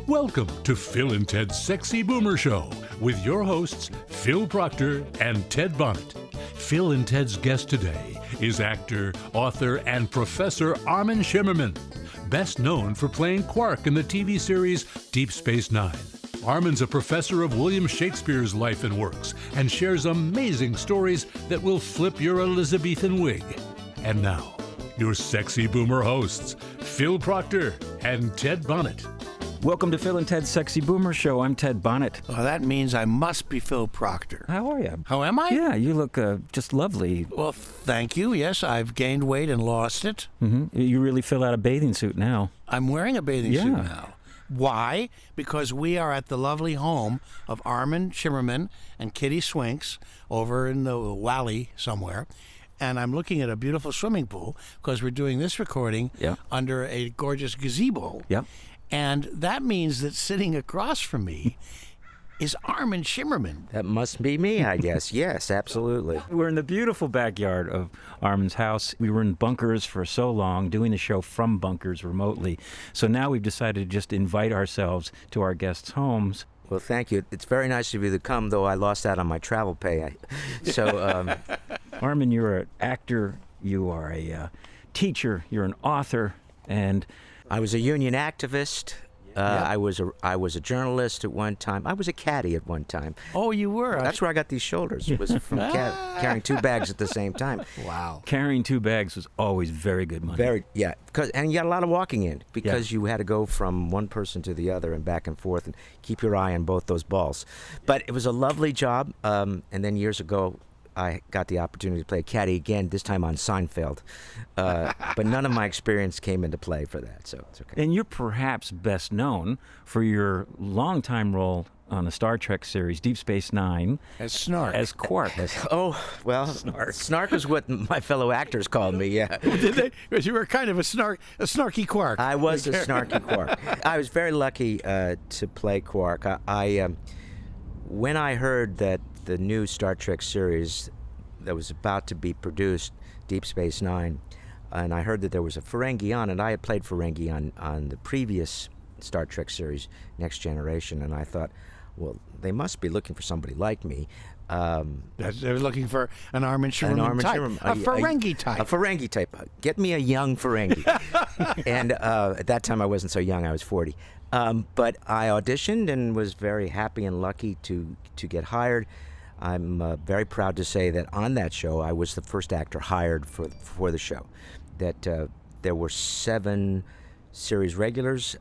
Welcome to Phil and Ted's Sexy Boomer Show with your hosts, Phil Proctor and Ted Bonnet. Phil and Ted's guest today is actor, author, and professor Armin Shimerman, best known for playing Quark in the TV series Deep Space Nine. Armin's a professor of William Shakespeare's life and works and shares amazing stories that will flip your Elizabethan wig. And now, your sexy boomer hosts, Phil Proctor and Ted Bonnet. Welcome to Phil and Ted's Sexy Boomer Show. I'm Ted Bonnet. Well, that means I must be Phil Proctor. How are you? How am I? Yeah, you look just lovely. Well, thank you. Yes, I've gained weight and lost it. Mm-hmm. You really fill out a bathing suit now. I'm wearing a bathing suit now. Why? Because we are at the lovely home of Armin Shimerman and Kitty Swinks over in the Valley somewhere. And I'm looking at a beautiful swimming pool because we're doing this recording under a gorgeous gazebo. Yep. And that means that sitting across from me is Armin Shimerman. That must be me, I guess. Yes, absolutely. We're in the beautiful backyard of Armin's house. We were in bunkers for so long, doing the show from bunkers remotely. So now we've decided to just invite ourselves to our guests' homes. Well, thank you. It's very nice of you to come, though I lost out on my travel pay. Armin, you're an actor, you are a teacher, you're an author, and I was a union activist. I was a journalist at one time. I was a caddy at one time. Oh, you were? That's where I got these shoulders, was from carrying two bags at the same time. Wow. Carrying two bags was always very good money. And you got a lot of walking in because you had to go from one person to the other and back and forth and keep your eye on both those balls. But it was a lovely job, and then years ago, I got the opportunity to play caddy again, this time on Seinfeld. But none of my experience came into play for that, so it's okay. And you're perhaps best known for your longtime role on the Star Trek series Deep Space Nine. As Snark. As Quark. Snark is what my fellow actors called me, yeah. Did they? Because you were kind of a snarky Quark. I was a snarky Quark. I was very lucky to play Quark. When I heard that the new Star Trek series that was about to be produced, Deep Space Nine, and I heard that there was a Ferengi on it. I had played Ferengi on the previous Star Trek series, Next Generation, and I thought, well, they must be looking for somebody like me. They were looking for an Armin Shimerman type. A Ferengi type. A Ferengi type. Get me a young Ferengi. And at that time I wasn't so young, I was 40. But I auditioned and was very happy and lucky to get hired. I'm very proud to say that on that show, I was the first actor hired for the show. That there were 7 series regulars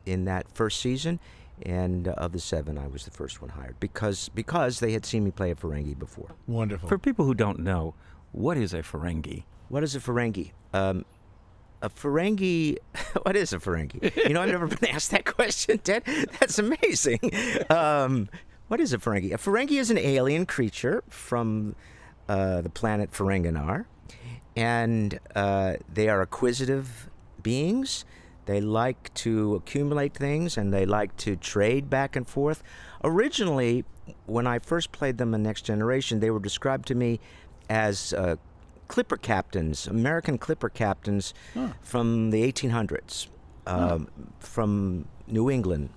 in that first season, and of the 7, I was the first one hired because they had seen me play a Ferengi before. Wonderful. For people who don't know, what is a Ferengi? What is a Ferengi? A Ferengi, what is a Ferengi? You know, I've never been asked that question, Ted. That's amazing. What is a Ferengi? A Ferengi is an alien creature from the planet Ferenginar, and they are acquisitive beings. They like to accumulate things, and they like to trade back and forth. Originally, when I first played them in Next Generation, they were described to me as clipper captains, American clipper captains from the 1800s, from New England.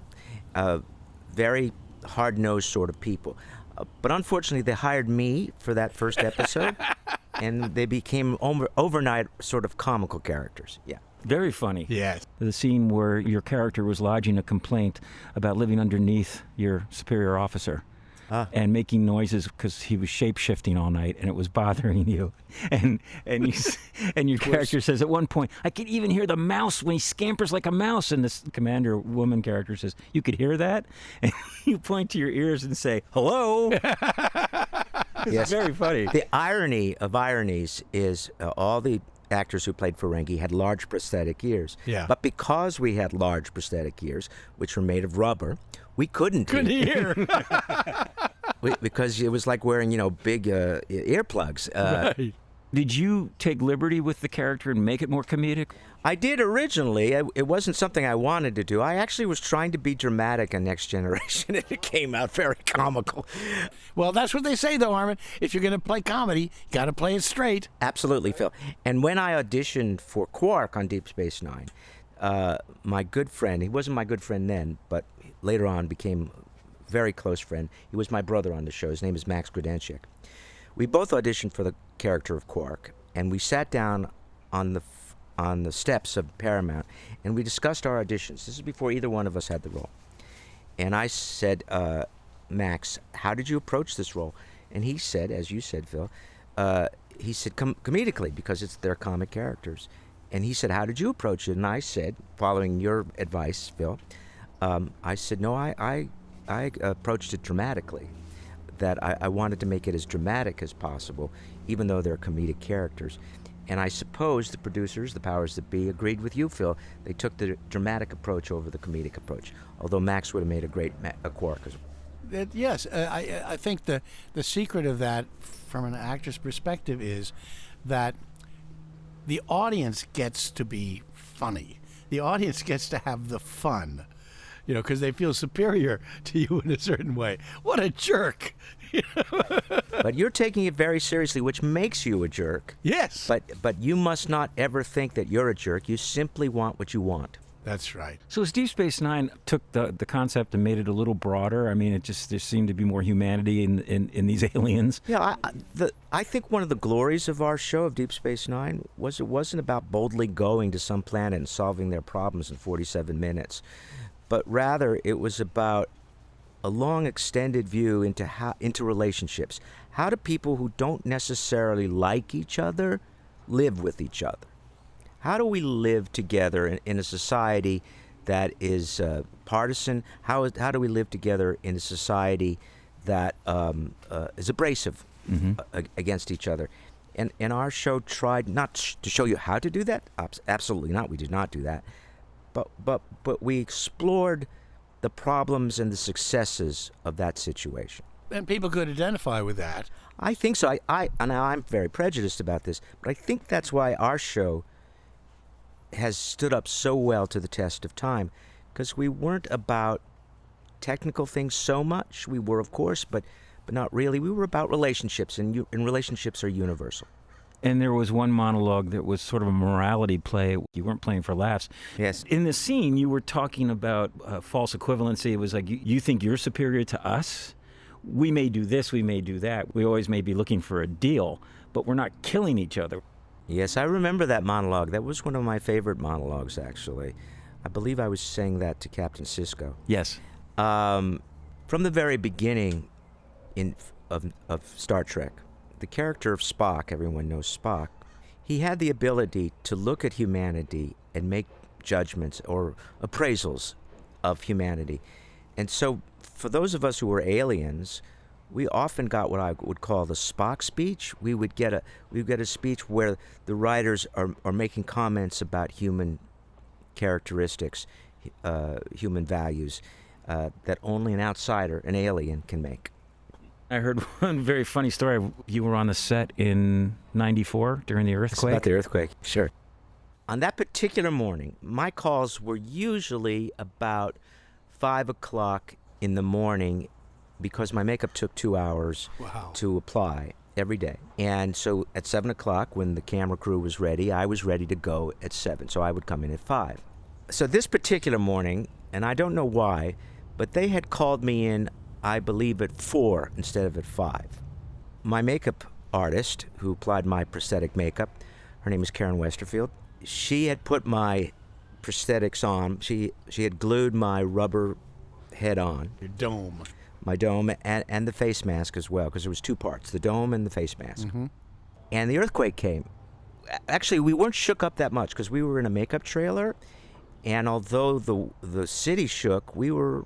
Very hard-nosed sort of people. But unfortunately, they hired me for that first episode, and they became overnight sort of comical characters. Yeah. Very funny. Yes. The scene where your character was lodging a complaint about living underneath your superior officer and making noises because he was shape-shifting all night and it was bothering you. And your character says at one point, I could even hear the mouse when he scampers like a mouse. And this commander woman character says, you could hear that? And you point to your ears and say, hello. It's very funny. The irony of ironies is all the actors who played Ferengi had large prosthetic ears. Yeah. But because we had large prosthetic ears, which were made of rubber, we couldn't hear. Because it was like wearing, big earplugs. Right. Did you take liberty with the character and make it more comedic? I did originally. It wasn't something I wanted to do. I actually was trying to be dramatic on Next Generation, and it came out very comical. Well, that's what they say, though, Armin. If you're going to play comedy, you got to play it straight. Absolutely, Phil. And when I auditioned for Quark on Deep Space Nine, my good friend, he wasn't my good friend then, but later on became a very close friend. He was my brother on the show. His name is Max Grudenchik. We both auditioned for the character of Quark, and we sat down on the steps of Paramount, and we discussed our auditions. This is before either one of us had the role. And I said, Max, how did you approach this role? And he said, as you said, Phil, he said comedically, because they're comic characters. And he said, how did you approach it? And I said, following your advice, Phil, I said, no, I approached it dramatically, that I wanted to make it as dramatic as possible, even though they're comedic characters. And I suppose the producers, the powers that be, agreed with you, Phil. They took the dramatic approach over the comedic approach, although Max would have made a great Quark as well. Yes, I think the secret of that, from an actor's perspective, is that the audience gets to be funny. The audience gets to have the fun, because they feel superior to you in a certain way. What a jerk! But you're taking it very seriously, which makes you a jerk. Yes. But you must not ever think that you're a jerk. You simply want what you want. That's right. So as Deep Space Nine took the concept and made it a little broader, I mean, there seemed to be more humanity in these aliens. Yeah, I think one of the glories of our show, of Deep Space Nine, was it wasn't about boldly going to some planet and solving their problems in 47 minutes, but rather it was about a long, extended view into relationships. How do people who don't necessarily like each other live with each other? How do we live together in a society that is partisan? How do we live together in a society that is abrasive against each other? And our show tried not to show you how to do that. Absolutely not. We did not do that. But we explored the problems and the successes of that situation. And people could identify with that. I think so. Now I'm very prejudiced about this, but I think that's why our show has stood up so well to the test of time, because we weren't about technical things so much. We were, of course, but not really. We were about relationships, and relationships are universal. And there was one monologue that was sort of a morality play. You weren't playing for laughs. Yes. In the scene, you were talking about false equivalency. It was like, you think you're superior to us? We may do this, we may do that. We always may be looking for a deal, but we're not killing each other. Yes, I remember that monologue. That was one of my favorite monologues, actually. I believe I was saying that to Captain Sisko. Yes. From the very beginning of Star Trek, the character of Spock, everyone knows Spock, he had the ability to look at humanity and make judgments or appraisals of humanity. And so for those of us who were aliens, we often got what I would call the Spock speech. We would get a speech where the writers are making comments about human characteristics, human values, that only an outsider, an alien, can make. I heard one very funny story. You were on the set in '94 during the earthquake. It's about the earthquake, sure. On that particular morning, my calls were usually about 5 o'clock in the morning, because my makeup took 2 hours to apply every day. And so at 7 o'clock, when the camera crew was ready, I was ready to go at 7, so I would come in at 5. So this particular morning, and I don't know why, but they had called me in, I believe, at 4 instead of at 5. My makeup artist, who applied my prosthetic makeup, her name is Karen Westerfield, she had put my prosthetics on. She had glued my rubber head on. Your dome. My dome and the face mask as well, because there was 2 parts, the dome and the face mask. Mm-hmm. And the earthquake came. Actually, we weren't shook up that much because we were in a makeup trailer, and although the city shook, we were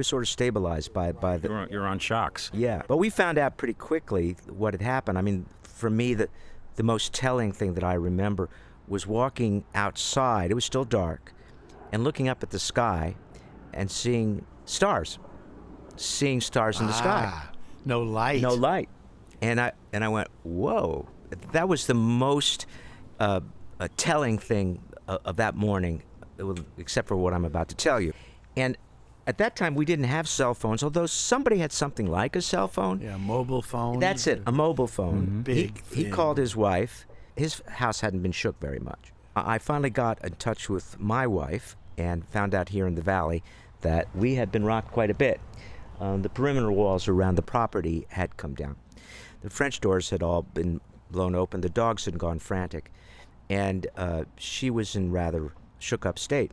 sort of stabilized by the. You're on shocks. Yeah, but we found out pretty quickly what had happened. I mean, for me, the most telling thing that I remember was walking outside. It was still dark, and looking up at the sky, and seeing stars. Seeing stars in the sky. No light. No light. And I went, whoa. That was the most telling thing of that morning, except for what I'm about to tell you. And at that time, we didn't have cell phones, although somebody had something like a cell phone. Yeah, mobile phone. That's it, a mobile phone. Mm-hmm. Big He called his wife. His house hadn't been shook very much. I finally got in touch with my wife and found out here in the valley that we had been rocked quite a bit. The perimeter walls around the property had come down. The French doors had all been blown open. The dogs had gone frantic. And she was in rather shook-up state.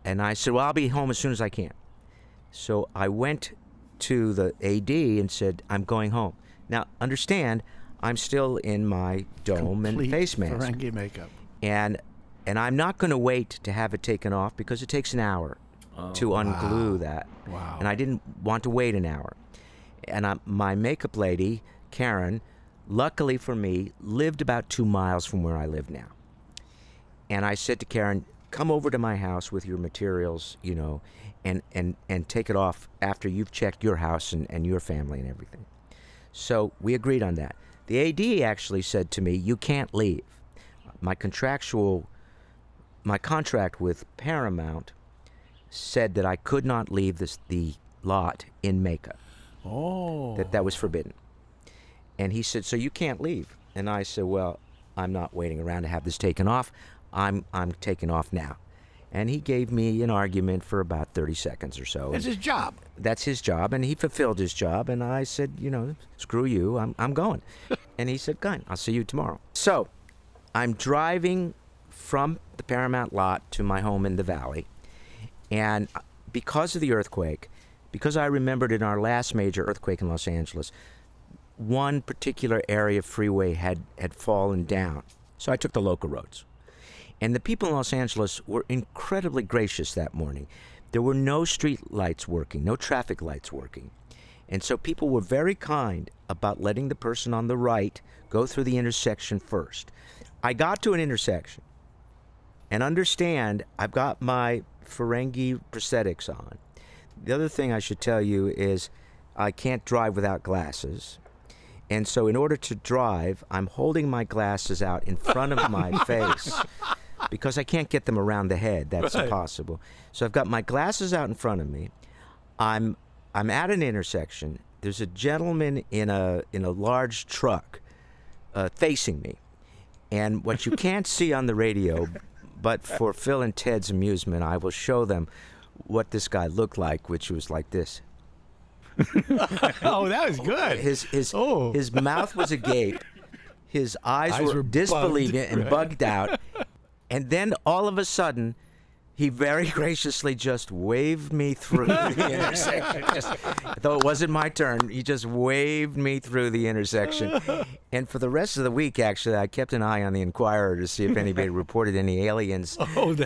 And I said, well, I'll be home as soon as I can. So I went to the AD and said, I'm going home. Now, understand, I'm still in my dome and face mask. Ferengi makeup. And I'm not going to wait to have it taken off because it takes an hour to unglue that. Wow. And I didn't want to wait an hour. And my makeup lady, Karen, luckily for me, lived about 2 miles from where I live now. And I said to Karen, come over to my house with your materials, you know, and take it off after you've checked your house and your family and everything. So we agreed on that. The AD actually said to me, you can't leave. My contract with Paramount said that I could not leave the lot in makeup. Oh. That was forbidden. And he said, so you can't leave. And I said, well, I'm not waiting around to have this taken off. I'm taking off now. And he gave me an argument for about 30 seconds or so. It's his job. That's his job, and he fulfilled his job. And I said, you know, screw you, I'm going. And he said, fine, I'll see you tomorrow. So I'm driving from the Paramount lot to my home in the valley. And because of the earthquake, because I remembered in our last major earthquake in Los Angeles, one particular area of freeway had fallen down. So I took the local roads. And the people in Los Angeles were incredibly gracious that morning. There were no street lights working, no traffic lights working. And so people were very kind about letting the person on the right go through the intersection first. I got to an intersection, and understand, I've got my Ferengi prosthetics on. The other thing I should tell you is I can't drive without glasses. And so in order to drive, I'm holding my glasses out in front of my face because I can't get them around the head. That's impossible. So I've got my glasses out in front of me. I'm at an intersection. There's a gentleman in a large truck facing me. And what you can't see on the radio, but for Phil and Ted's amusement, I will show them what this guy looked like, which was like this. Oh, that was good. His mouth was agape. His eyes were disbelieving and bugged out. And then all of a sudden, he very graciously just waved me through the intersection. Though it wasn't my turn, he just waved me through the intersection. And for the rest of the week, actually, I kept an eye on the Inquirer to see if anybody reported any aliens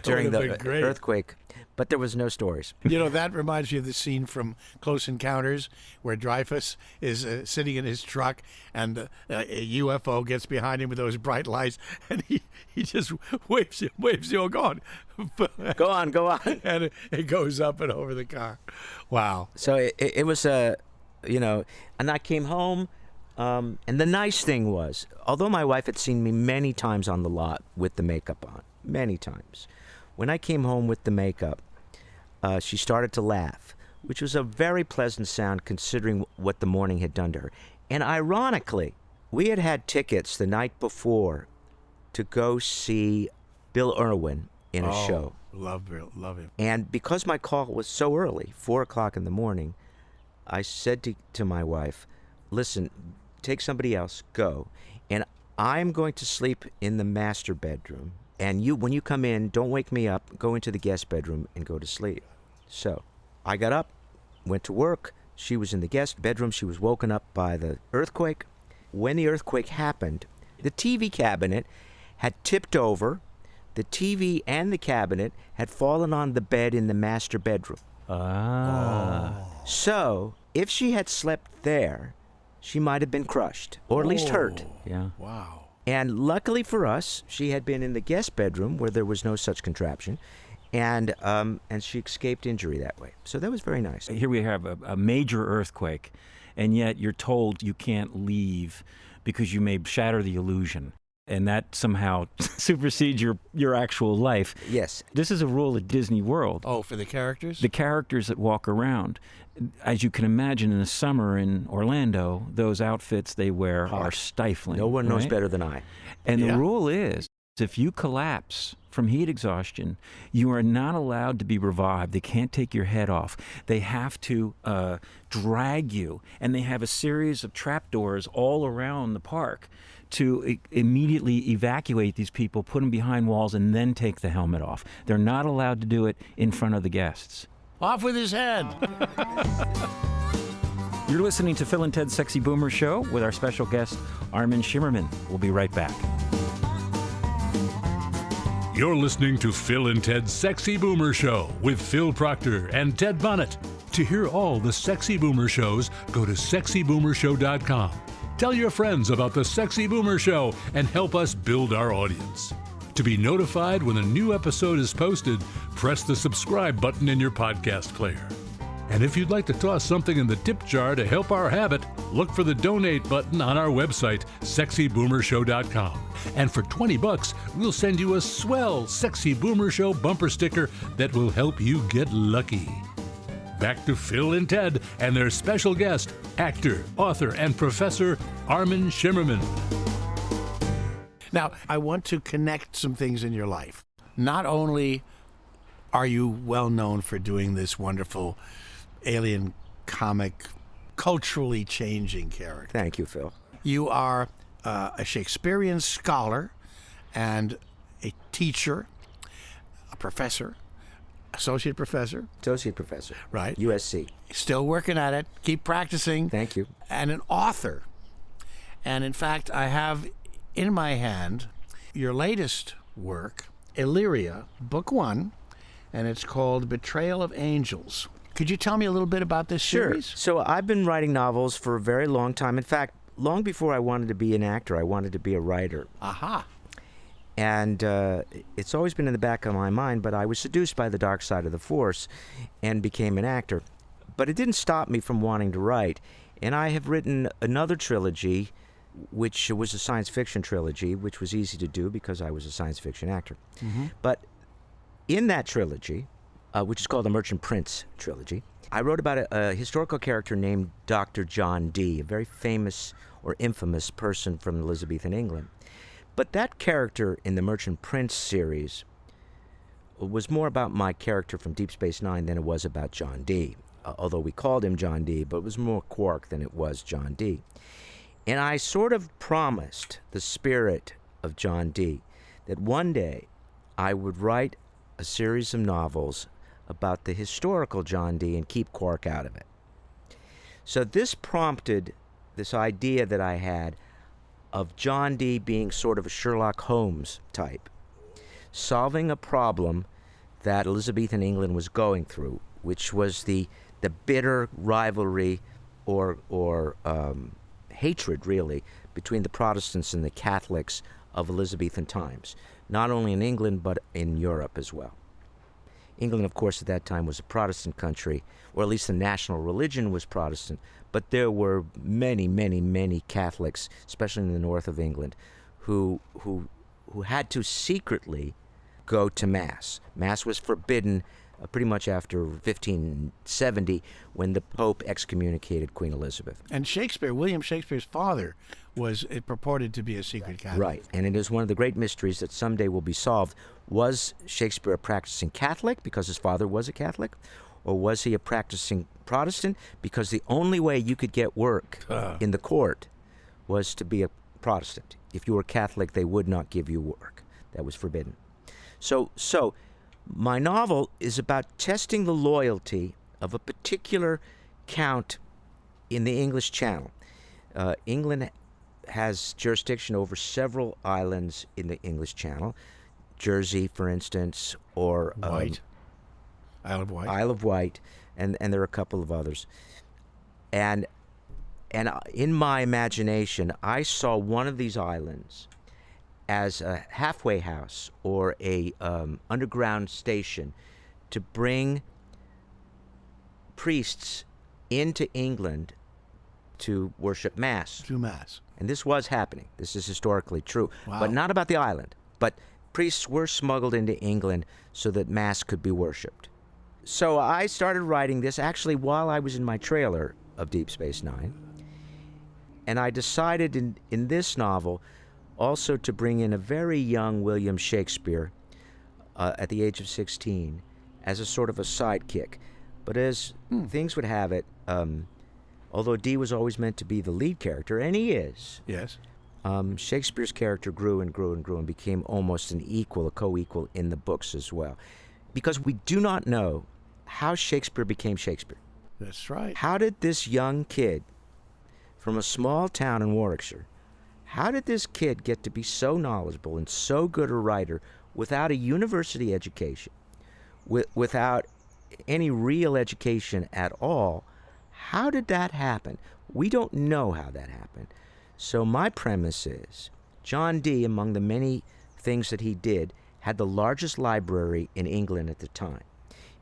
during the earthquake. But there was no stories. You know, that reminds me of the scene from Close Encounters where Dreyfus is sitting in his truck and a UFO gets behind him with those bright lights and he just waves you, go on. Go on. And it goes up and over the car. Wow. So it was, you know, and I came home, and the nice thing was, although my wife had seen me many times on the lot with the makeup on, many times, when I came home with the makeup, she started to laugh, which was a very pleasant sound considering what the morning had done to her. And ironically, we had had tickets the night before to go see Bill Irwin in a show. Love him. And because my call was so early, 4 o'clock in the morning, I said to my wife, listen, take somebody else, go. And I'm going to sleep in the master bedroom. And when you come in, don't wake me up. Go into the guest bedroom and go to sleep. So I got up, went to work. She was in the guest bedroom. She was woken up by the earthquake. When the earthquake happened, the TV cabinet had tipped over. The TV and the cabinet had fallen on the bed in the master bedroom. So if she had slept there, she might have been crushed, or at least hurt. Yeah. Wow. And luckily for us, she had been in the guest bedroom where there was no such contraption, and she escaped injury that way. So that was very nice. Here we have a major earthquake, and yet you're told you can't leave because you may shatter the illusion. And that somehow supersedes your actual life. Yes. This is a rule at Disney World. Oh, for the characters? The characters that walk around. As you can imagine, in the summer in Orlando, those outfits they wear are stifling. No one knows better than I. And the rule is, If you collapse from heat exhaustion, you are not allowed to be revived. They can't take your head off. They have to drag you, and they have a series of trapdoors all around the park to immediately evacuate these people, put them behind walls, and then take the helmet off. They're not allowed to do it in front of the guests. Off with his head. You're listening to Phil and Ted's Sexy Boomer Show with our special guest, Armin Shimerman. We'll be right back. You're listening to Phil and Ted's Sexy Boomer Show with Phil Proctor and Ted Bonnet. To hear all the Sexy Boomer shows, go to sexyboomershow.com. Tell your friends about the Sexy Boomer Show and help us build our audience. To be notified when a new episode is posted, press the subscribe button in your podcast player. And if you'd like to toss something in the tip jar to help our habit, look for the donate button on our website, sexyboomershow.com. And for $20, we'll send you a swell Sexy Boomer Show bumper sticker that will help you get lucky. Back to Phil and Ted and their special guest, actor, author, and professor Armin Shimerman. Now, I want to connect some things in your life. Not only are you well known for doing this wonderful alien comic, culturally changing character. Thank you, Phil. You are a Shakespearean scholar and a teacher, a professor, associate professor. Associate professor. Right. USC. Still working at it. Keep practicing. Thank you. And an author. And in fact, I have in my hand your latest work, Illyria, Book 1, and it's called Betrayal of Angels. Could you tell me a little bit about this series? Sure. So I've been writing novels for a very long time. In fact, long before I wanted to be an actor, I wanted to be a writer. Aha. And it's always been in the back of my mind, but I was seduced by the dark side of the Force and became an actor. But it didn't stop me from wanting to write. And I have written another trilogy, which was a science fiction trilogy, which was easy to do because I was a science fiction actor. Mm-hmm. But in that trilogy, which is called the Merchant Prince trilogy, I wrote about a historical character named Dr. John Dee, a very famous or infamous person from Elizabethan England. But that character in the Merchant Prince series was more about my character from Deep Space Nine than it was about John Dee. Although we called him John Dee, but it was more Quark than it was John Dee. And I sort of promised the spirit of John Dee that one day I would write a series of novels about the historical John Dee and keep Quark out of it. So this prompted this idea that I had of John Dee being sort of a Sherlock Holmes type, solving a problem that Elizabethan England was going through, which was the bitter rivalry or hatred, really, between the Protestants and the Catholics of Elizabethan times, not only in England but in Europe as well. England, of course, at that time was a Protestant country, or at least the national religion was Protestant, but there were many, many, many Catholics, especially in the north of England, who had to secretly go to Mass. Mass was forbidden pretty much after 1570, when the Pope excommunicated Queen Elizabeth. And Shakespeare, William Shakespeare's father, was purported to be a secret Catholic. Right, and it is one of the great mysteries that someday will be solved. Was Shakespeare a practicing Catholic because his father was a Catholic? Or was he a practicing Protestant because the only way you could get work in the court was to be a Protestant? If you were Catholic, they would not give you work. That was forbidden. So my novel is about testing the loyalty of a particular count in the English Channel. England has jurisdiction over several islands in the English Channel. Jersey, for instance, or Isle of Wight. Isle of Wight, and there are a couple of others. And in my imagination, I saw one of these islands as a halfway house or a underground station to bring priests into England to worship Mass. To Mass. And this was happening. This is historically true. Wow. But not about the island. But priests were smuggled into England so that Mass could be worshipped. So I started writing this actually while I was in my trailer of Deep Space Nine. And I decided in this novel, also to bring in a very young William Shakespeare at the age of 16 as a sort of a sidekick. But as things would have it, although Dee was always meant to be the lead character, and he is, Yes. Shakespeare's character grew and grew and grew and became almost an equal, a co-equal in the books as well. Because we do not know how Shakespeare became Shakespeare. That's right. How did this young kid from a small town in Warwickshire, how did this kid get to be so knowledgeable and so good a writer without a university education, without any real education at all? How did that happen? We don't know how that happened. So my premise is, John Dee, among the many things that he did, had the largest library in England at the time.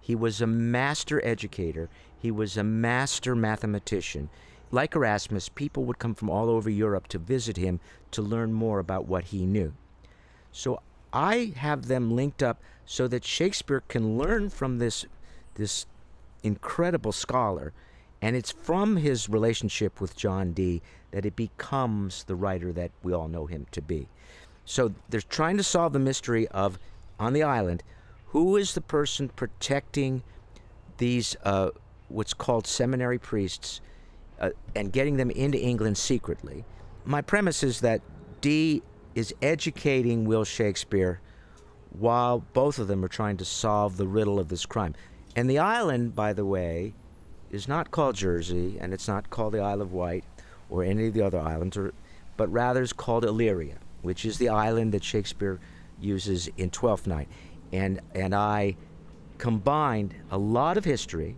He was a master educator. He was a master mathematician. Like Erasmus, people would come from all over Europe to visit him to learn more about what he knew. So I have them linked up so that Shakespeare can learn from this incredible scholar, and it's from his relationship with John Dee that it becomes the writer that we all know him to be. So they're trying to solve the mystery of, on the island, who is the person protecting these what's called seminary priests and getting them into England secretly. My premise is that Dee is educating Will Shakespeare while both of them are trying to solve the riddle of this crime. And the island, by the way, is not called Jersey, and it's not called the Isle of Wight or any of the other islands, but rather is called Illyria, which is the island that Shakespeare uses in Twelfth Night. And I combined a lot of history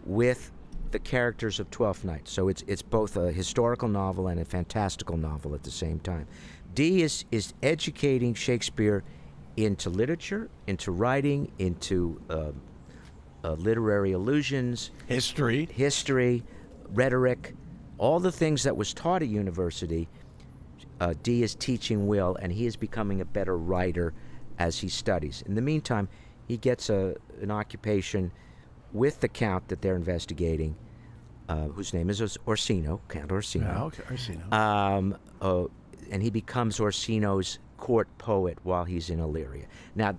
with the characters of Twelfth Night. So it's both a historical novel and a fantastical novel at the same time. Dee is educating Shakespeare into literature, into writing, into literary allusions, history, rhetoric, all the things that was taught at university. Dee is teaching Will, and he is becoming a better writer as he studies. In the meantime, he gets an occupation with the count that they're investigating, whose name is Orsino, Count Orsino. Oh, okay, Orsino. And he becomes Orsino's court poet while he's in Illyria. Now,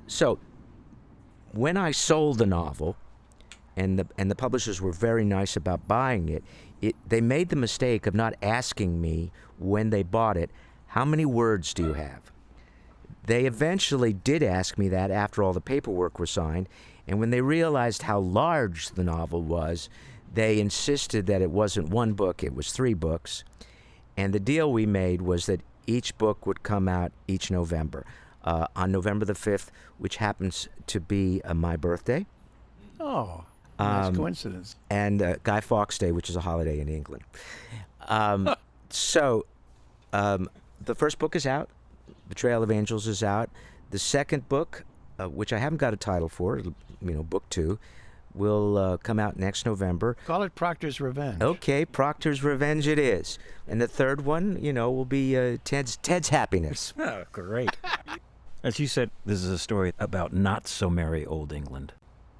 so when I sold the novel, and the publishers were very nice about buying it, they made the mistake of not asking me when they bought it, how many words do you have? They eventually did ask me that after all the paperwork was signed, and when they realized how large the novel was, they insisted that it wasn't one book, it was 3 books. And the deal we made was that each book would come out each November. On November the 5th, which happens to be my birthday. Oh, nice coincidence. And Guy Fawkes Day, which is a holiday in England. So the first book is out. Betrayal of Angels is out. The second book, which I haven't got a title for, book 2, will come out next November. Call it Proctor's Revenge. Okay, Proctor's Revenge it is. And the third one, will be Ted's Happiness. Oh, great. As you said, this is a story about not so merry old England.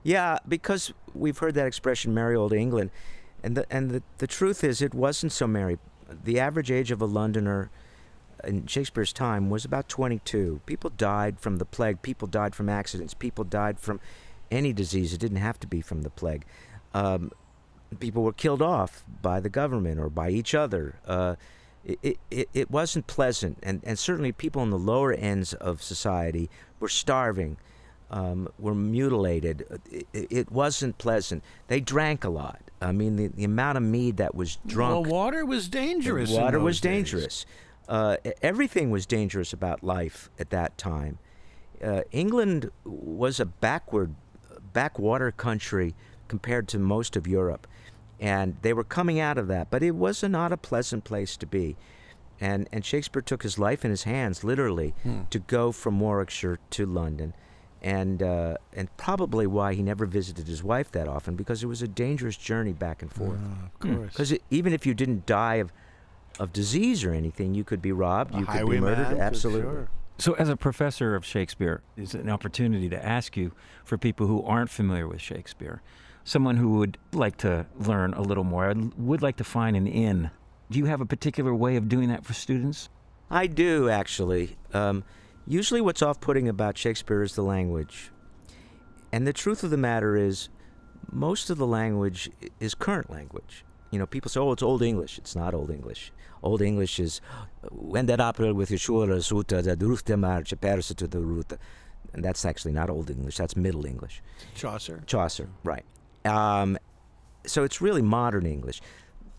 Yeah, because we've heard that expression, merry old England, and the truth is it wasn't so merry. The average age of a Londoner in Shakespeare's time was about 22. People died from the plague. People died from accidents. People died from any disease. It didn't have to be from the plague. People were killed off by the government or by each other. It wasn't pleasant, and certainly people in the lower ends of society were starving, were mutilated. It wasn't pleasant. They drank a lot. I mean, the amount of mead that was drunk. Well, water was dangerous. Water was dangerous. Everything was dangerous about life at that time. England was a backwater country compared to most of Europe, and they were coming out of that, but it was not a pleasant place to be. And Shakespeare took his life in his hands, literally, to go from Warwickshire to London, and probably why he never visited his wife that often, because it was a dangerous journey back and forth. Of course. Because even if you didn't die of disease or anything, you could be robbed, you could be murdered. Absolutely. Sure. So as a professor of Shakespeare, it's an opportunity to ask you, for people who aren't familiar with Shakespeare, someone who would like to learn a little more, would like to find an in. Do you have a particular way of doing that for students? I do, actually. Usually what's off-putting about Shakespeare is the language. And the truth of the matter is, most of the language is current language. You know, people say, oh, it's Old English. It's not Old English. Old English is, when that opera with Yeshua suta, the ruhtemar, chepersa to the ruta. And that's actually not Old English. That's Middle English. Chaucer, right. So it's really modern English.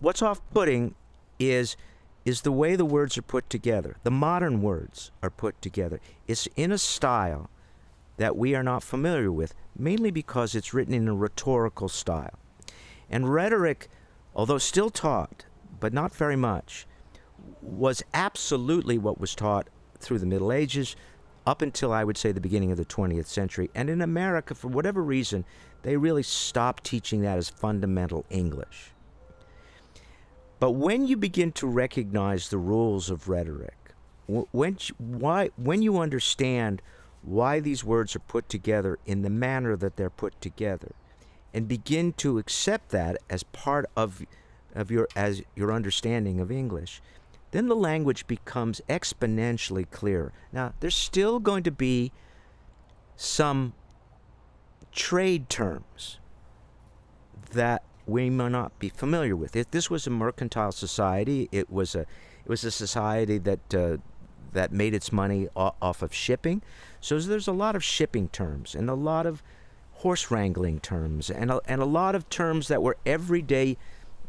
What's off-putting is the way the words are put together. The modern words are put together. It's in a style that we are not familiar with, mainly because it's written in a rhetorical style. And rhetoric, although still taught, but not very much, was absolutely what was taught through the Middle Ages up until, I would say, the beginning of the 20th century. And in America, for whatever reason, they really stopped teaching that as fundamental English. But when you begin to recognize the rules of rhetoric, when you understand why these words are put together in the manner that they're put together, and begin to accept that as part of your understanding of English, then the language becomes exponentially clearer. Now, there's still going to be some trade terms that we may not be familiar with. If this was a mercantile society, it was a society that made its money off of shipping. So there's a lot of shipping terms and a lot of horse wrangling terms and a lot of terms that were everyday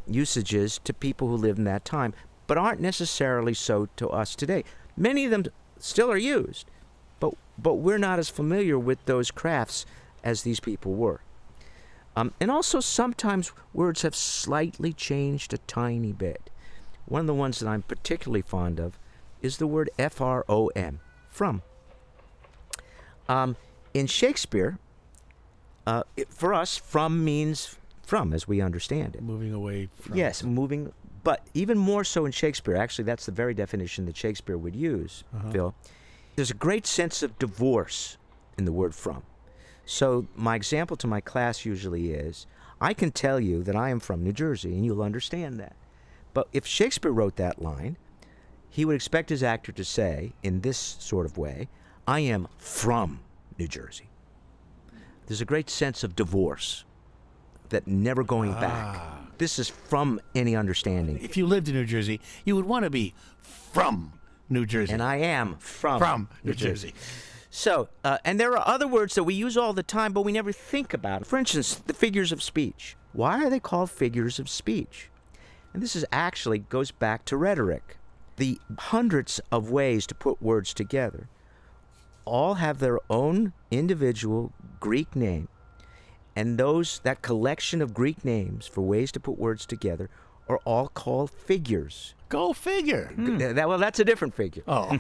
usages to people who lived in that time, but aren't necessarily so to us today. Many of them still are used, but we're not as familiar with those crafts as these people were. And also sometimes words have slightly changed a tiny bit. One of the ones that I'm particularly fond of is the word F-R-O-M, from. In Shakespeare, for us, from means from, as we understand it. Moving away from. Yes, moving. But even more so in Shakespeare, actually that's the very definition that Shakespeare would use, Phil. There's a great sense of divorce in the word from. So my example to my class usually is, I can tell you that I am from New Jersey, and you'll understand that. But if Shakespeare wrote that line, he would expect his actor to say, in this sort of way, I am from New Jersey. There's a great sense of divorce, that never going back. This is from any understanding. If you lived in New Jersey, you would want to be from New Jersey. And I am from New Jersey. So, and there are other words that we use all the time, but we never think about. For instance, the figures of speech. Why are they called figures of speech? And this is actually goes back to rhetoric. The hundreds of ways to put words together all have their own individual Greek name. And that collection of Greek names for ways to put words together are all called figures. Go figure. Well, that's a different figure. Oh.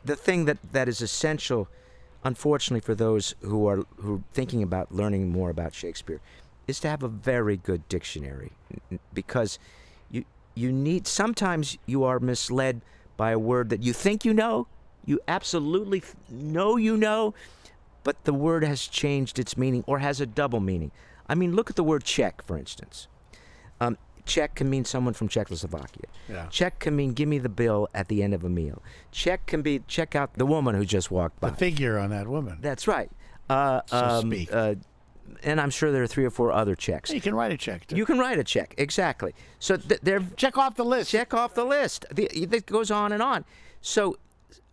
The thing that is essential, unfortunately, for those who are thinking about learning more about Shakespeare, is to have a very good dictionary, because you need. Sometimes you are misled by a word that you think you know, you absolutely know you know, but the word has changed its meaning or has a double meaning. I mean, look at the word Czech, for instance. Czech can mean someone from Czechoslovakia. Yeah. Czech can mean give me the bill at the end of a meal. Czech can be check out the woman who just walked by. The figure on that woman. That's right. So speak. And I'm sure there are 3 or 4 other checks. You can write a check, too. You can write a check, exactly. So they're check off the list. Check off the list. It goes on and on. So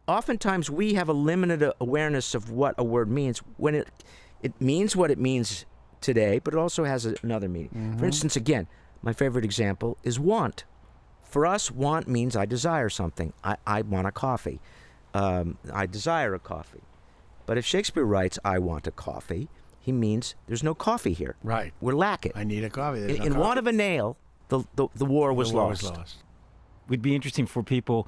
oftentimes we have a limited awareness of what a word means when it means what it means today, but it also has another meaning. Mm-hmm. For instance, again, my favorite example is want. For us, want means I desire something. I want a coffee. I desire a coffee. But if Shakespeare writes, I want a coffee, he means there's no coffee here. Right. We're lacking. I need a coffee. In want of a nail, the war was lost. It would be interesting for people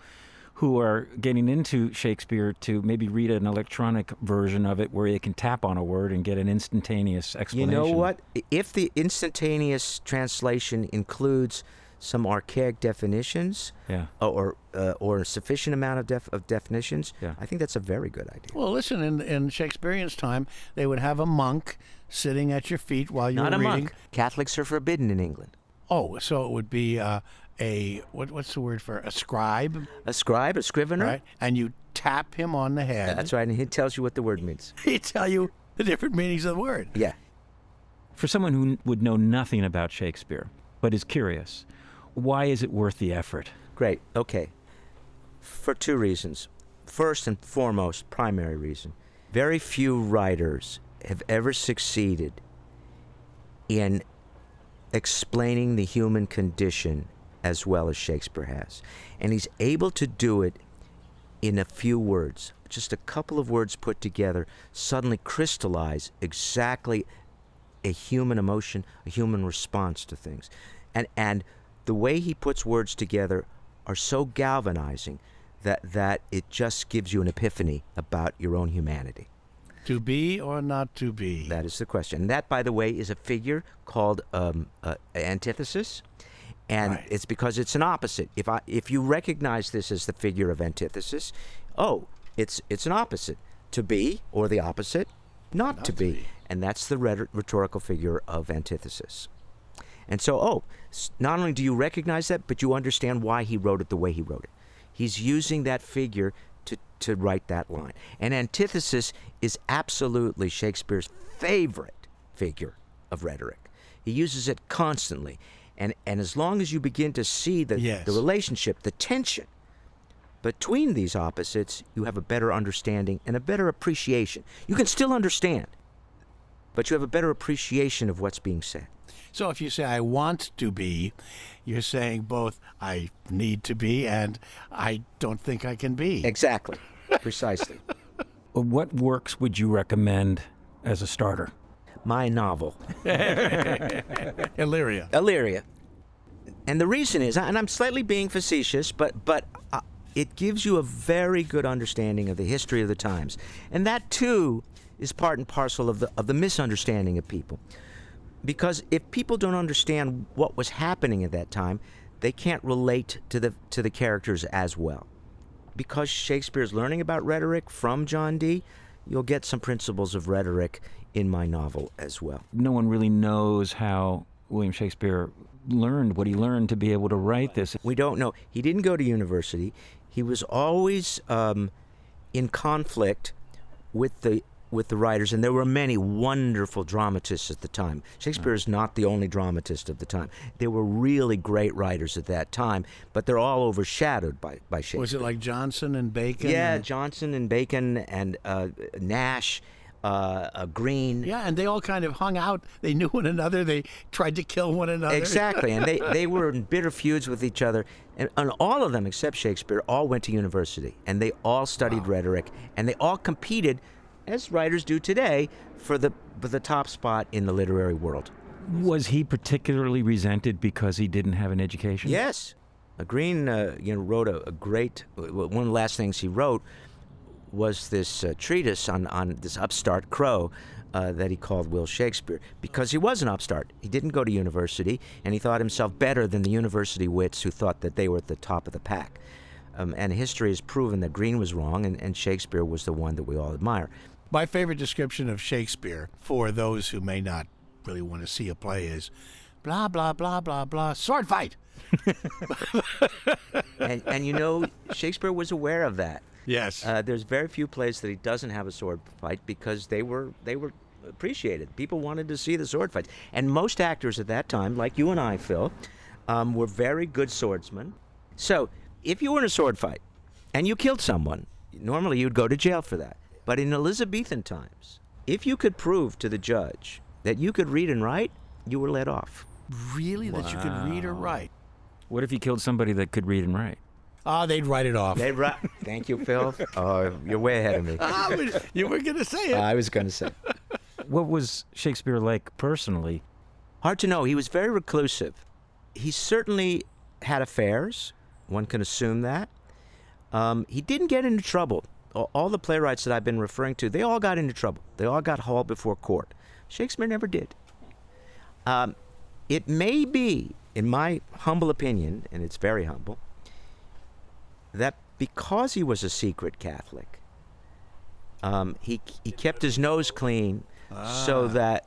who are getting into Shakespeare to maybe read an electronic version of it where they can tap on a word and get an instantaneous explanation. You know what? If the instantaneous translation includes some archaic definitions, or a sufficient amount of definitions, I think that's a very good idea. Well, listen, in Shakespearean's time, they would have a monk sitting at your feet while you were reading. Not a monk. Catholics are forbidden in England. Oh, so it would be what's the word for a scribe? A scribe, a scrivener. Right, and you tap him on the head. That's right, and he tells you what the word means. He tell you the different meanings of the word. Yeah. For someone who would know nothing about Shakespeare, but is curious, why is it worth the effort? Great. Okay. For two reasons. First and foremost, primary reason. Very few writers have ever succeeded in explaining the human condition as well as Shakespeare has. And he's able to do it in a few words. Just a couple of words put together suddenly crystallize exactly a human emotion, a human response to things. And the way he puts words together are so galvanizing that it just gives you an epiphany about your own humanity. To be or not to be? That is the question. And that, by the way, is a figure called antithesis. And Right. it's because it's an opposite. If you recognize this as the figure of antithesis, it's an opposite. To be, or the opposite, not to be. And that's the rhetorical figure of antithesis. And so, not only do you recognize that, but you understand why he wrote it the way he wrote it. He's using that figure to write that line. And antithesis is absolutely Shakespeare's favorite figure of rhetoric. He uses it constantly. And as long as you begin to see the relationship, the tension between these opposites, you have a better understanding and a better appreciation. You can still understand, but you have a better appreciation of what's being said. So if you say, I want to be, you're saying both I need to be and I don't think I can be. Exactly. Precisely. What works would you recommend as a starter? My novel. Illyria. Illyria. And the reason is, and I'm slightly being facetious, but it gives you a very good understanding of the history of the times. And that, too, is part and parcel of the misunderstanding of people. Because if people don't understand what was happening at that time, they can't relate to the characters as well. Because Shakespeare's learning about rhetoric from John Dee, you'll get some principles of rhetoric in my novel as well. No one really knows how William Shakespeare learned what he learned to be able to write this. We don't know. He didn't go to university. He was always in conflict with the writers, and there were many wonderful dramatists at the time. Shakespeare is not the only dramatist of the time. There were really great writers at that time, but they're all overshadowed by Shakespeare. Was it like Johnson and Bacon? Yeah, Johnson and Bacon and Nash, Greene. Yeah, and they all kind of hung out. They knew one another. They tried to kill one another. Exactly, and they were in bitter feuds with each other. And all of them, except Shakespeare, all went to university, and they all studied rhetoric, and they all competed, as writers do today, for the top spot in the literary world. Was he particularly resented because he didn't have an education? Yes. Greene wrote a great, one of the last things he wrote was this treatise on this upstart crow that he called Will Shakespeare, because he was an upstart. He didn't go to university, and he thought himself better than the university wits who thought that they were at the top of the pack. And history has proven that Greene was wrong, and Shakespeare was the one that we all admire. My favorite description of Shakespeare, for those who may not really want to see a play, is blah, blah, blah, blah, blah, sword fight. and Shakespeare was aware of that. Yes. There's very few plays that he doesn't have a sword fight because they were appreciated. People wanted to see the sword fights. And most actors at that time, like you and I, Phil, were very good swordsmen. So if you were in a sword fight and you killed someone, normally you'd go to jail for that. But in Elizabethan times, if you could prove to the judge that you could read and write, you were let off. Really? Wow. That you could read or write? What if you killed somebody that could read and write? Oh, they'd write it off. Thank you, Phil. Oh, you're way ahead of me. You were going to say it. I was going to say it. What was Shakespeare like personally? Hard to know. He was very reclusive. He certainly had affairs. One can assume that. He didn't get into trouble. All the playwrights that I've been referring to, they all got into trouble. They all got hauled before court. Shakespeare never did. It may be, in my humble opinion, and it's very humble, that because he was a secret Catholic, he kept his nose clean so that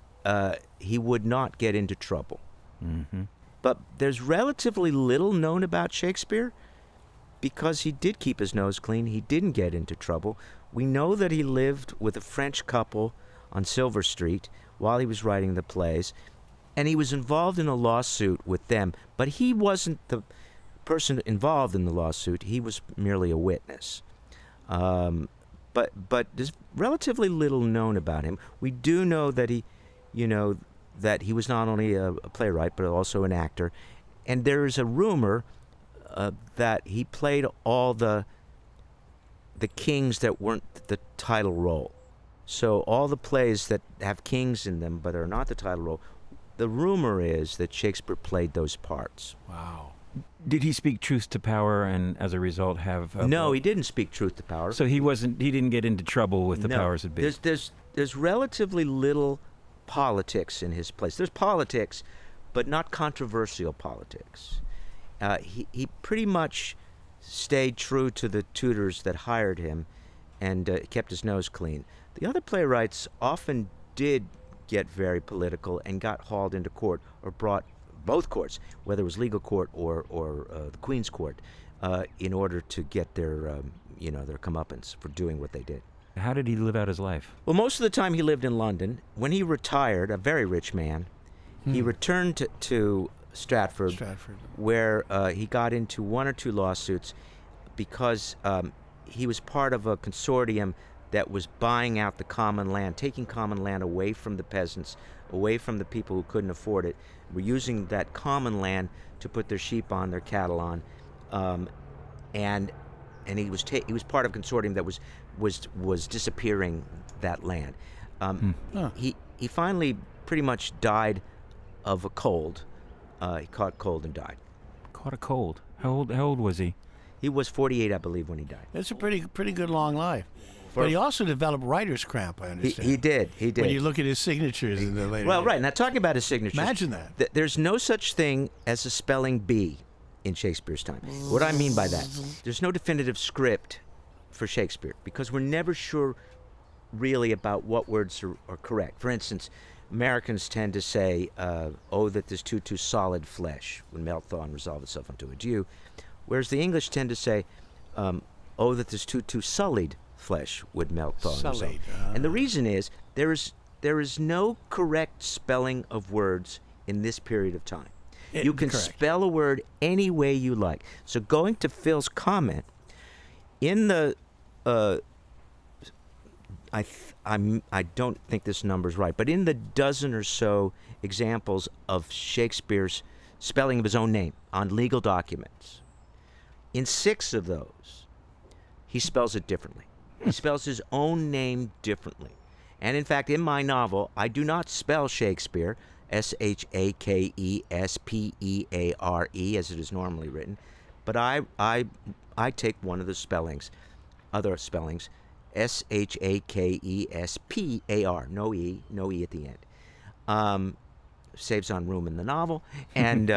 he would not get into trouble. Mm-hmm. But there's relatively little known about Shakespeare because he did keep his nose clean. He didn't get into trouble. We know that he lived with a French couple on Silver Street while he was writing the plays, and he was involved in a lawsuit with them, but he wasn't the person involved in the lawsuit. He was merely a witness. But there's relatively little known about him. We do know that that he was not only a playwright but also an actor, and there is a rumor that he played all the kings that weren't the title role. So all the plays that have kings in them but are not the title role, the rumor is that Shakespeare played those parts. Wow. Did he speak truth to power and as a result have... No, he didn't speak truth to power. So he didn't get into trouble with the powers that be. There's relatively little politics in his plays. There's politics, but not controversial politics. He pretty much stayed true to the tutors that hired him and kept his nose clean. The other playwrights often did get very political and got hauled into court or brought both courts, whether it was legal court or the Queen's Court, in order to get their comeuppance for doing what they did. How did he live out his life? Well, most of the time he lived in London. When he retired, a very rich man, he returned to Stratford, where he got into one or two lawsuits because he was part of a consortium that was buying out the common land, taking common land away from the peasants, away from the people who couldn't afford it. Were using that common land to put their sheep on, their cattle on, and he was part of a consortium that was disappearing that land. He finally pretty much died of a cold. He caught cold and died. Caught a cold. How old was he? He was 48, I believe, when he died. That's a pretty good long life. But he also developed writer's cramp, I understand. He did. When you look at his signatures in the later right. Now, talking about his signatures. Imagine that. There's no such thing as a spelling bee in Shakespeare's time. What do I mean by that? There's no definitive script for Shakespeare because we're never sure really about what words are correct. For instance, Americans tend to say, oh, that this too solid flesh would melt, thaw, and resolve itself into a dew, whereas the English tend to say, oh, that this too sullied flesh would melt, thaw, and resolve. And the reason is there is no correct spelling of words in this period of time. You can spell a word any way you like. So going to Phil's comment, in the I don't think this number's right, but in the dozen or so examples of Shakespeare's spelling of his own name on legal documents, in 6 of those, he spells it differently. He spells his own name differently. And in fact, in my novel, I do not spell Shakespeare, Shakespeare, as it is normally written, but I take one of the other spellings, Shakespar, no E at the end. Saves on room in the novel, and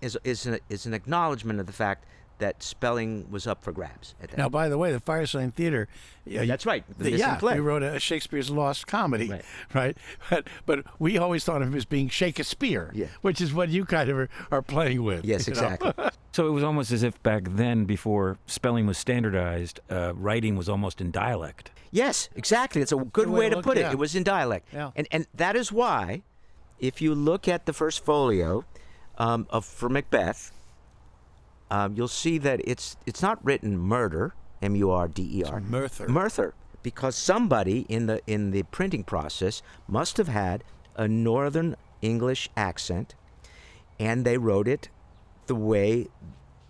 is an acknowledgement of the fact that spelling was up for grabs at that Now, by the way, the Firesign Theater... that's right. The missing play. We wrote a Shakespeare's Lost Comedy, right? But we always thought of him as being Shakespeare, which is what you kind of are playing with. Yes, exactly. So it was almost as if back then, before spelling was standardized, writing was almost in dialect. Yes, exactly. It's a good way to put it. It was in dialect. Yeah. And that is why, if you look at the first folio for Macbeth, you'll see that it's not written murder, M-U-R-D-E-R. It's Murther, because somebody in the printing process must have had a Northern English accent, and they wrote it the way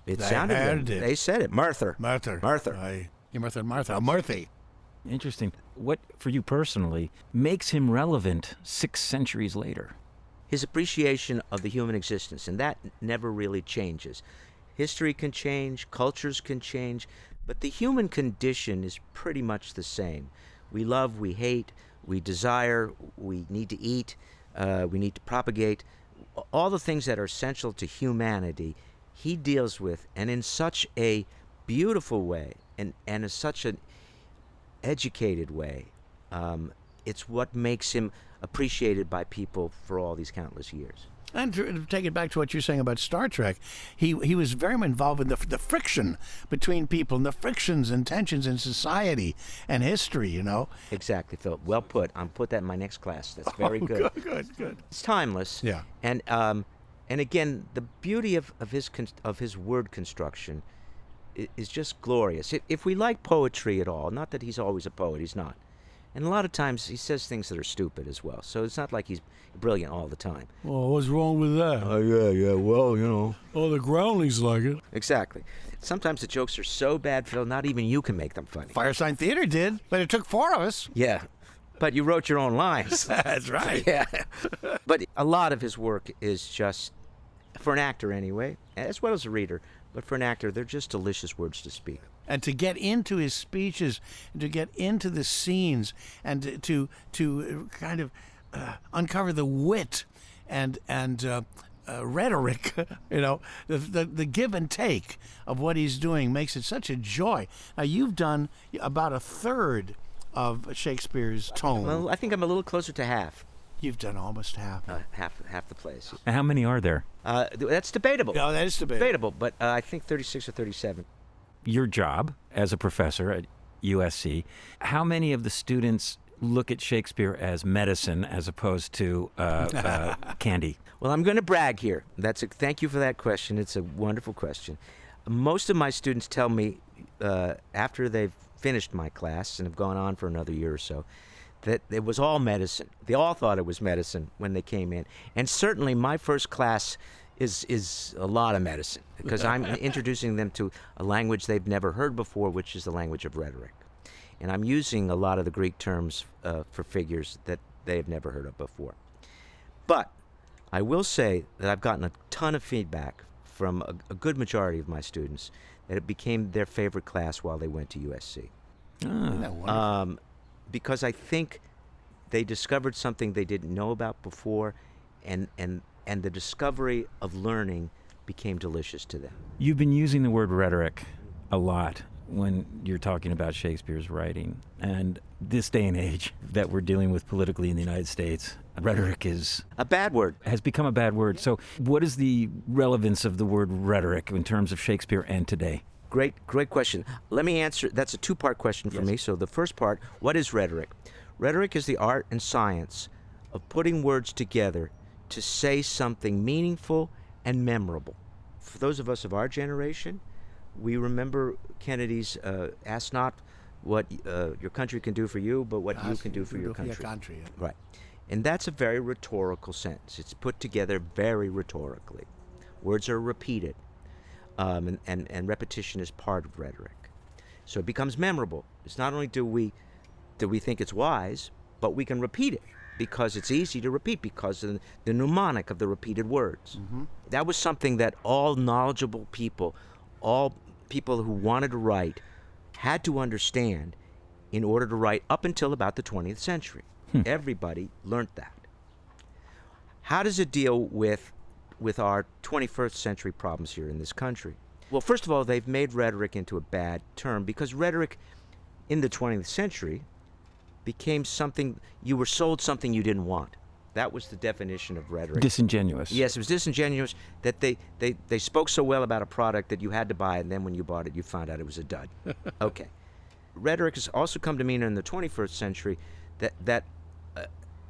it sounded. They said it, Murther. Martha. Murthy. Interesting. What, for you personally, makes him relevant 6 centuries later? His appreciation of the human existence, and that never really changes. History can change, cultures can change, but the human condition is pretty much the same. We love, we hate, we desire, we need to eat, we need to propagate. All the things that are essential to humanity, he deals with, and in such a beautiful way, and in such an educated way. It's what makes him appreciated by people for all these countless years. And to take it back to what you're saying about Star Trek, he was very much involved in the friction between people and the frictions and tensions in society and history, you know. Exactly, Philip. Well put. I'll put that in my next class. That's very good. Good. It's timeless. Yeah. And again, the beauty of his word construction is just glorious. If we like poetry at all, not that he's always a poet, he's not. And a lot of times he says things that are stupid as well. So it's not like he's brilliant all the time. Well, what's wrong with that? Oh, yeah, well, you know. Oh, the groundlings like it. Exactly. Sometimes the jokes are so bad, Phil, not even you can make them funny. Firesign Theater did, but it took 4 of us. Yeah. But you wrote your own lines. That's right. Yeah. But a lot of his work is just, for an actor anyway, as well as a reader, but for an actor, they're just delicious words to speak. And to get into his speeches, and to get into the scenes, and to kind of uncover the wit and rhetoric, you know, the give and take of what he's doing makes it such a joy. Now, you've done about a third of Shakespeare's tome. Well, I think I'm a little closer to half. You've done almost half. Half the plays. And how many are there? That's debatable. No, that is debatable. But I think 36 or 37. Your job as a professor at USC, how many of the students look at Shakespeare as medicine as opposed to candy? Well, I'm going to brag here. Thank you for that question. It's a wonderful question. Most of my students tell me after they've finished my class and have gone on for another year or so that it was all medicine. They all thought it was medicine when they came in. And certainly my first class is a lot of medicine because I'm introducing them to a language they've never heard before, which is the language of rhetoric. And I'm using a lot of the Greek terms for figures that they have never heard of before. But I will say that I've gotten a ton of feedback from a good majority of my students that it became their favorite class while they went to USC. Isn't that wonderful? Because I think they discovered something they didn't know about before, and the discovery of learning became delicious to them. You've been using the word rhetoric a lot when you're talking about Shakespeare's writing. And this day and age that we're dealing with politically in the United States, rhetoric is a bad word. Has become a bad word. So what is the relevance of the word rhetoric in terms of Shakespeare and today? Great question. Let me answer. That's a two-part question for me. So the first part, what is rhetoric? Rhetoric is the art and science of putting words together to say something meaningful and memorable. For those of us of our generation, we remember Kennedy's ask not what your country can do for you, but what you can do for your country. Right. And that's a very rhetorical sentence. It's put together very rhetorically. Words are repeated, and repetition is part of rhetoric. So it becomes memorable. It's not only do we think it's wise, but we can repeat it because it's easy to repeat because of the mnemonic of the repeated words. Mm-hmm. That was something that all knowledgeable people, all people who wanted to write, had to understand in order to write up until about the 20th century. Everybody learned that. How does it deal with our 21st century problems here in this country? Well, first of all, they've made rhetoric into a bad term because rhetoric in the 20th century became something, you were sold something you didn't want. That was the definition of rhetoric. Disingenuous. Yes, it was disingenuous that they spoke so well about a product that you had to buy it, and then when you bought it, you found out it was a dud. Okay. Rhetoric has also come to mean in the 21st century that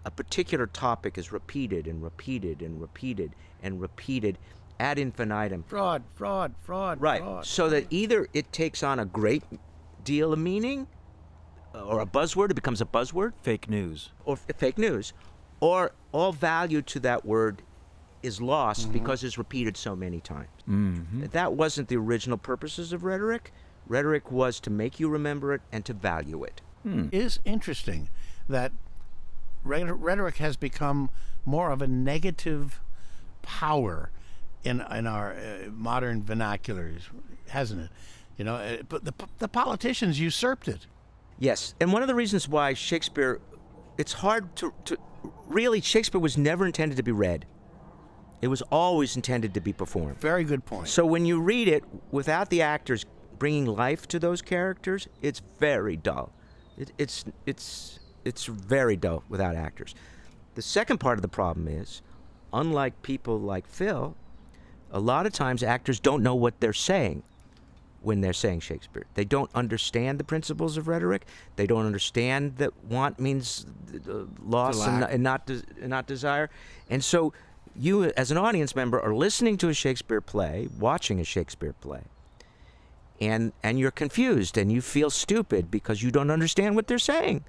a particular topic is repeated and repeated and repeated and repeated ad infinitum. Fraud. Right. Fraud. So that either it takes on a great deal of meaning, or a buzzword, it becomes a buzzword. Fake news. Or fake news. Or all value to that word is lost because it's repeated so many times. Mm-hmm. That wasn't the original purposes of rhetoric. Rhetoric was to make you remember it and to value it. It is interesting that rhetoric has become more of a negative power in our modern vernaculars, hasn't it? You know, but the politicians usurped it. Yes, and one of the reasons why Shakespeare, it's hard to really, Shakespeare was never intended to be read. It was always intended to be performed. Very good point. So when you read it without the actors bringing life to those characters, it's very dull. It's very dull without actors. The second part of the problem is, unlike people like Phil, a lot of times actors don't know what they're saying when they're saying Shakespeare. They don't understand the principles of rhetoric. They don't understand that want means loss and not desire. And so you, as an audience member, are listening to a Shakespeare play, watching a Shakespeare play, and you're confused and you feel stupid because you don't understand what they're saying.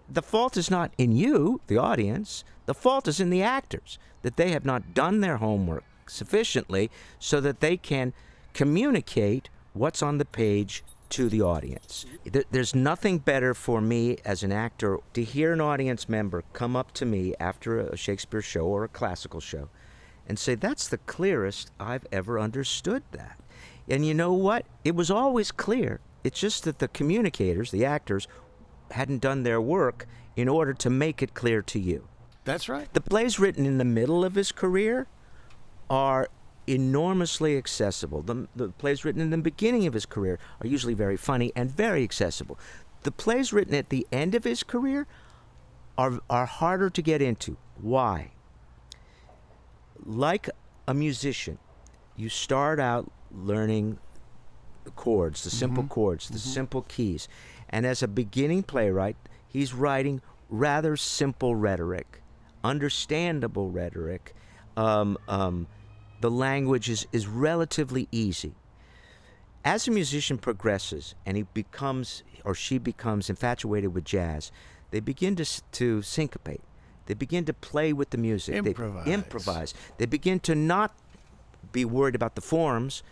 The fault is not in you, the audience. The fault is in the actors, that they have not done their homework sufficiently so that they can communicate what's on the page to the audience. There's nothing better for me as an actor to hear an audience member come up to me after a Shakespeare show or a classical show and say, that's the clearest I've ever understood that. And you know what? It was always clear. It's just that the communicators, the actors, hadn't done their work in order to make it clear to you. That's right. The plays written in the middle of his career are enormously accessible. The plays written in the beginning of his career are usually very funny and very accessible. The plays written at the end of his career are harder to get into. Why? Like a musician, you start out learning the chords, the simple chords, the simple keys. And as a beginning playwright, he's writing rather simple rhetoric, understandable rhetoric. The language is relatively easy. As a musician progresses and he becomes or she becomes infatuated with jazz, they begin to syncopate. They begin to play with the music. Improvise. They improvise. They begin to not be worried about the forms,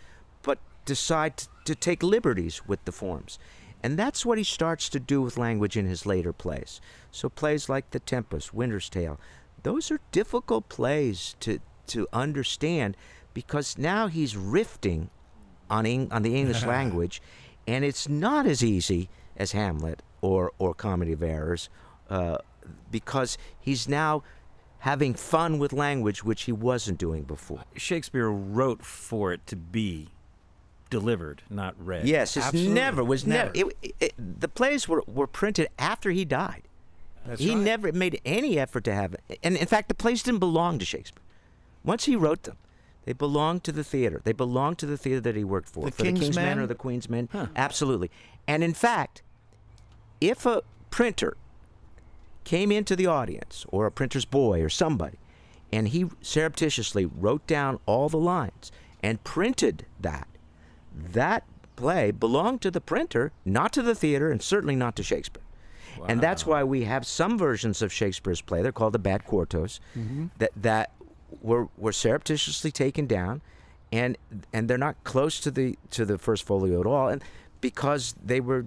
but decide to take liberties with the forms. And that's what he starts to do with language in his later plays. So plays like The Tempest, Winter's Tale, those are difficult plays to understand, because now he's riffing on the English language, and it's not as easy as Hamlet or Comedy of Errors, because he's now having fun with language, which he wasn't doing before. Shakespeare wrote for it to be delivered, not read. Yes, Never. The plays were printed after he died. He right. never made any effort to have it. And in fact, the plays didn't belong to Shakespeare. Once he wrote them, they belonged to the theater. They belonged to the theater that he worked for. The for King's the King's Men Men? or the Queen's Men. Absolutely. And in fact, if a printer came into the audience, or a printer's boy or somebody, and he surreptitiously wrote down all the lines and printed that play belonged to the printer, not to the theater, and certainly not to Shakespeare. Wow. And that's why we have some versions of Shakespeare's play, they're called the bad quartos, that were surreptitiously taken down, and they're not close to the first folio at all, and because they were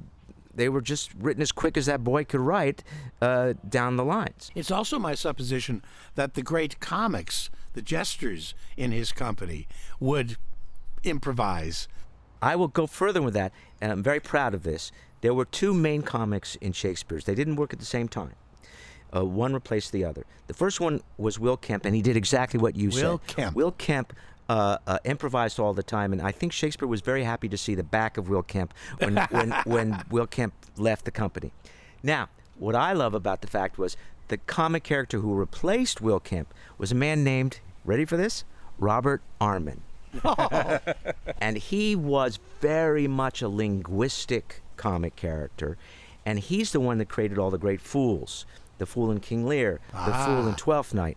just written as quick as that boy could write down the lines. It's also my supposition that the great comics, the jesters in his company, would improvise. I will go further with that, and I'm very proud of this. There were two main comics in Shakespeare's. They didn't work at the same time. One replaced the other. The first one was Will Kemp, and he did exactly what you said. Will Kemp improvised all the time, and I think Shakespeare was very happy to see the back of Will Kemp when Will Kemp left the company. Now, what I love about the fact was the comic character who replaced Will Kemp was a man named, ready for this? Robert Armin. Oh. And he was very much a linguistic comic character, and he's the one that created all the great fools. The Fool in King Lear, the Fool in Twelfth Night.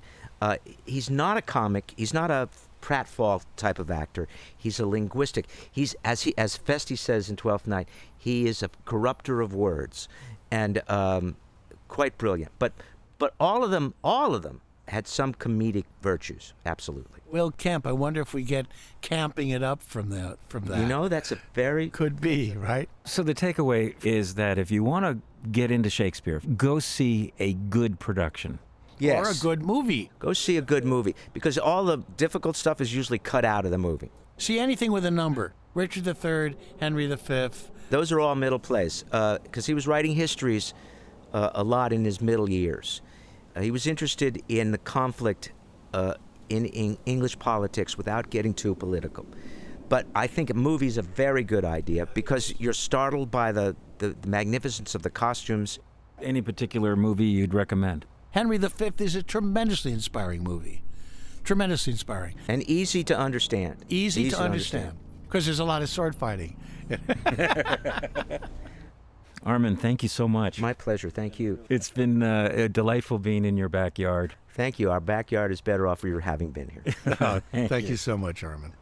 He's not a comic. He's not a pratfall type of actor. He's a linguistic. He's as Feste says in Twelfth Night. He is a corrupter of words, and quite brilliant. But all of them had some comedic virtues. Absolutely. Will Kemp. I wonder if we get camping it up from that. You know, that's a very could be right. So the takeaway is that if you want to get into Shakespeare, go see a good production. Yes. Or a good movie. Go see a good movie, because all the difficult stuff is usually cut out of the movie. See anything with a number. Richard III, Henry V. Those are all middle plays, because he was writing histories a lot in his middle years. He was interested in the conflict in English politics without getting too political. But I think a movie's a very good idea, because you're startled by the magnificence of the costumes. Any particular movie you'd recommend? Henry V is a tremendously inspiring movie. tremendously inspiring. And easy to understand. Easy to understand. Because there's a lot of sword fighting. Armin, thank you so much. My pleasure. Thank you. It's been delightful being in your backyard. Thank you. Our backyard is better off for your having been here. Thank you so much, Armin.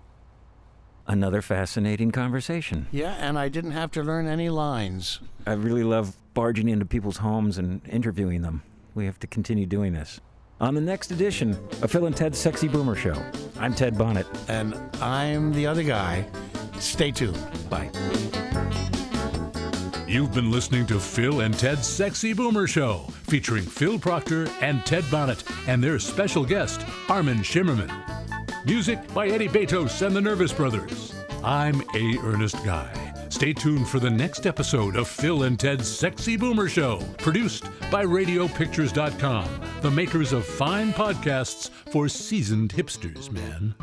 Another fascinating conversation. Yeah, and I didn't have to learn any lines. I really love barging into people's homes and interviewing them. We have to continue doing this. On the next edition of Phil and Ted's Sexy Boomer Show, I'm Ted Bonnet. And I'm the other guy. Stay tuned. Bye. You've been listening to Phil and Ted's Sexy Boomer Show, featuring Phil Proctor and Ted Bonnet and their special guest, Armin Shimerman. Music by Eddie Betos and the Nervous Brothers. I'm A. Ernest Guy. Stay tuned for the next episode of Phil and Ted's Sexy Boomer Show, produced by RadioPictures.com, the makers of fine podcasts for seasoned hipsters, man.